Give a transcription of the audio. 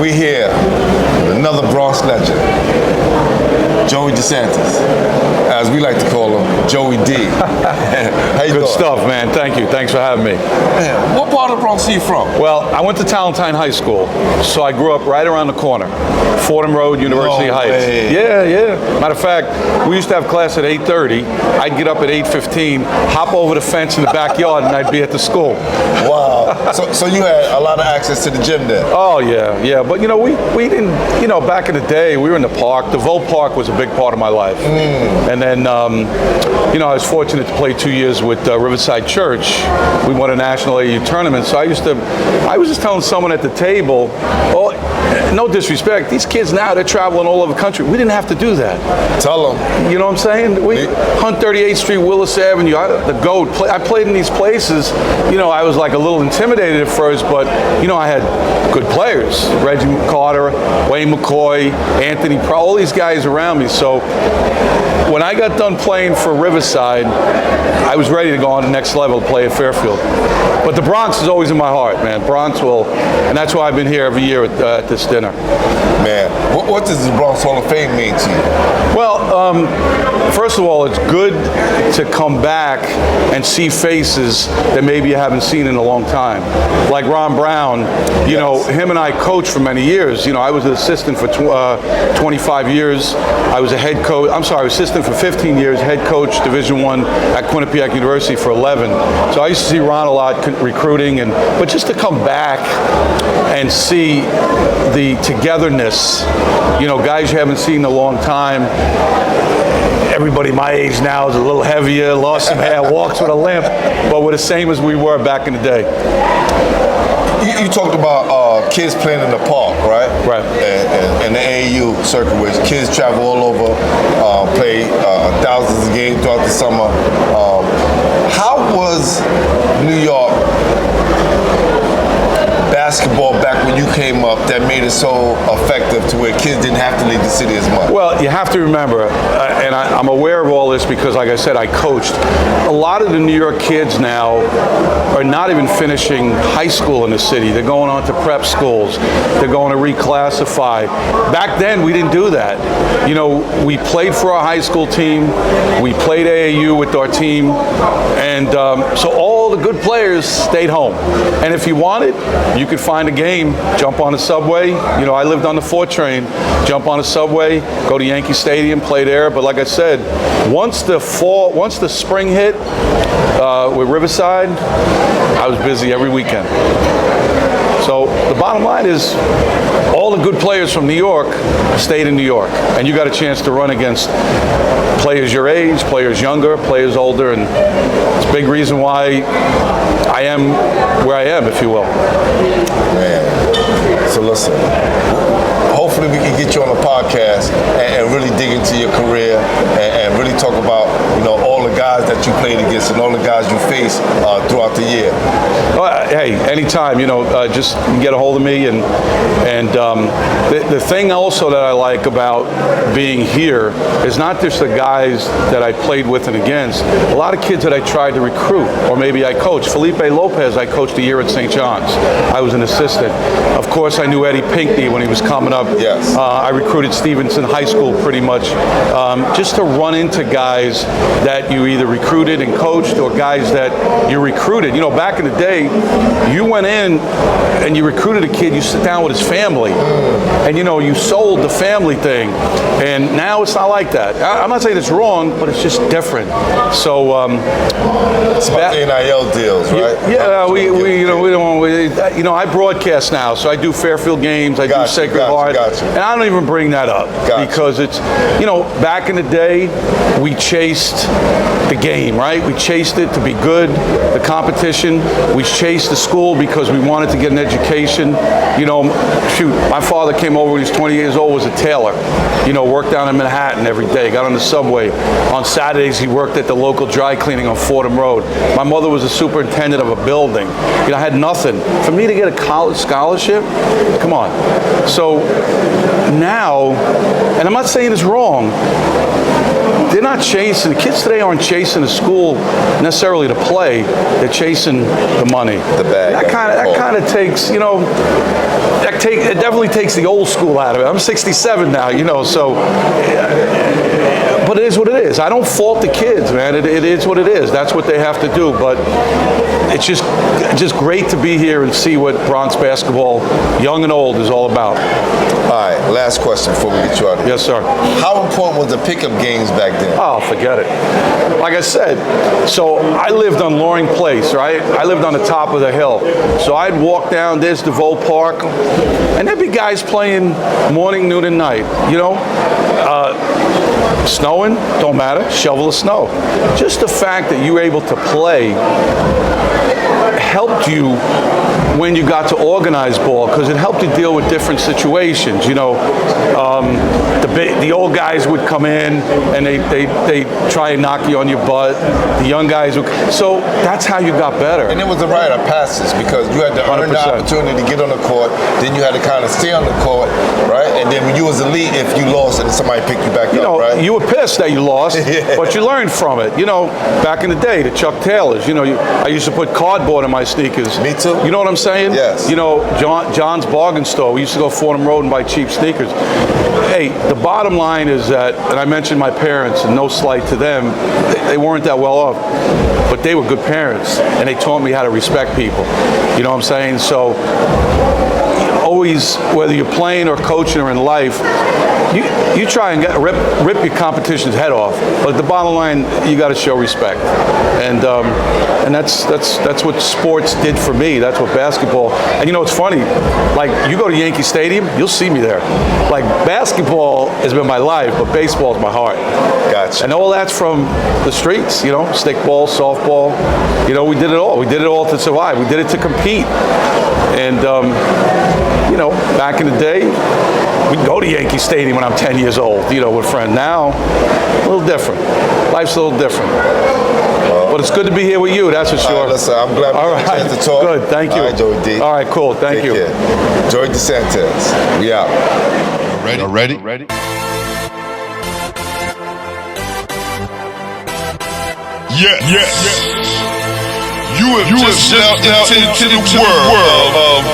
We here with another Bronx legend, Joey DeSantis, as we like to call him, Joey D. How you Good doing? stuff, man. Thank you. Thanks for having me. Man, what part of the Bronx are you from? Well, I went to Tolentine High School, so I grew up right around the corner. Fordham Road, University No Heights. way. Yeah. Matter of fact, we used to have class at 8:30. I'd get up at 8:15, hop over the fence in the backyard, and I'd be at the school. Wow. So you had a lot of access to the gym there. Oh, yeah. But, we didn't, back in the day, we were in the park. The Vote Park was a big part of my life. And then, I was fortunate to play 2 years with Riverside Church. We won a national AU tournament. So I was just telling someone at the table, no disrespect, these kids now, they're traveling all over the country. We didn't have to do that. Tell them. You know what I'm saying? We hunt 38th Street, Willis Avenue, the GOAT. I played in these places. I was like a little intimidated at first, but, I had good players. Reggie Carter, Wayne McCoy, Anthony Pro, all these guys around me. So when I got done playing for Riverside, I was ready to go on the next level to play at Fairfield. But the Bronx is always in my heart, man. Bronx and that's why I've been here every year at this dinner. Man, what does the Bronx Hall of Fame mean to you? Well, first of all, it's good to come back and see faces that maybe you haven't seen in a long time. Like Ron Brown, him and I coached for many years. I was an assistant for 25 years. I was a head coach. I was assistant for 15 years, head coach, Division I at Quinnipiac University for 11. So I used to see Ron a lot recruiting, but just to come back and see the togetherness, guys you haven't seen in a long time. Everybody my age now is a little heavier, lost some hair, walks with a limp, but we're the same as we were back in the day. You talked about kids playing in the park, right? Right. And the AAU circuit, where kids travel all over, play thousands of games throughout the summer. How was New York basketball back when you came up that made it so effective to where kids didn't have to leave the city as much? Well, you have to remember, and I'm aware of all this because, like I said, I coached. A lot of the New York kids now are not even finishing high school in the city. They're going on to prep schools. They're going to reclassify. Back then, we didn't do that. We played for our high school team. We played AAU with our team. And so all the good players stayed home. And if you wanted, you could find a game, jump on the subway. I lived on the 4 train, jump on the subway, go to Yankee Stadium, play there. But like I said, once the spring hit with Riverside, I was busy every weekend. So the bottom line is, all the good players from New York stayed in New York, and you got a chance to run against players your age, players younger, players older, and it's a big reason why I am where I am, if you will. Man, so listen, hopefully we can get you on a podcast and really dig into your career and really talk about, all the guys that you played against and all the guys you faced throughout the year. Well, hey, anytime, just get a hold of me. And the thing also that I like about being here is not just the guys that I played with and against. A lot of kids that I tried to recruit, or maybe I coached. Felipe Lopez, I coached a year at St. John's. I was an assistant. Of course, I knew Eddie Pinckney when he was coming up. Yes. I recruited Stevenson High School pretty much, just to run into guys that you either recruited and coached, or guys that you recruited. Back in the day, you went in and you recruited a kid, you sit down with his family, and you sold the family thing. And now it's not like that. I'm not saying it's wrong, but it's just different. So it's about the NIL deals, right? Yeah, we don't. I broadcast now, so I do Fairfield games, I do Sacred Heart, and I don't even bring that up because it's, back in the day, we chased the game, right? We chased it to be good, the competition. We chased the school because we wanted to get an education. My father came over when he was 20 years old, was a tailor. Worked down in Manhattan every day, got on the subway. On Saturdays, he worked at the local dry cleaning on Fordham Road. My mother was a superintendent of a building. I had nothing. For me to get a college scholarship, come on. So now, and I'm not saying it's wrong, they're not chasing, the kids today aren't chasing the school necessarily to play, they're chasing the money. The bag. That kind of takes, that it definitely takes the old school out of it. I'm 67 now, you know, so. But it is what it is. I don't fault the kids, man. It is what it is. That's what they have to do. But it's just great to be here and see what Bronx basketball, young and old, is all about. All right, last question before we get you out of here. Yes, sir. How important was the pickup games back then? Oh, forget it. Like I said, so I lived on Loring Place, right? I lived on the top of the hill. So I'd walk down, there's DeVoe Park, and there'd be guys playing morning, noon, and night, you know? Snowing, don't matter, shovel the snow. Just the fact that you were able to play helped you when you got to organize ball, because it helped you deal with different situations. You know, the old guys would come in and they try and knock you on your butt. The young guys would. So that's how you got better. And it was the rite of passage, because you had to earn the 100%. opportunity to get on the court. Then you had to kind of stay on the court, right? And then when you was elite, if you lost, and somebody picked you back up, right? You were pissed that you lost, but you learned from it. You know, back in the day, the Chuck Taylors. You know, I used to put cardboard in my sneakers. Me too. You know what I'm saying? Yes. You know, John's Bargain Store. We used to go Fordham Road and buy cheap sneakers. Hey, the bottom line is that, and I mentioned my parents, and no slight to them, they weren't that well off, but they were good parents, and they taught me how to respect people. You know what I'm saying? So always, whether you're playing or coaching or in life, you try and rip your competition's head off, but the bottom line, you got to show respect, and that's what sports did for me. That's what basketball. And you know, it's funny. Like, you go to Yankee Stadium, you'll see me there. Like, basketball has been my life, but baseball is my heart. Gotcha. And all that's from the streets. You know, stickball, softball. You know, we did it all. We did it all to survive. We did it to compete. And you know, back in the day, we'd go to Yankee Stadium when I'm 10 years old, you know, with friends. Now, a little different. Life's a little different. But it's good to be here with you, that's for sure. Listen, I'm glad we had a chance to talk. Good, thank you. All right, Joey D. All right, cool, thank you. Take care. Joey DeSantis, we out. Ready? Yeah. You have just stepped out into the world of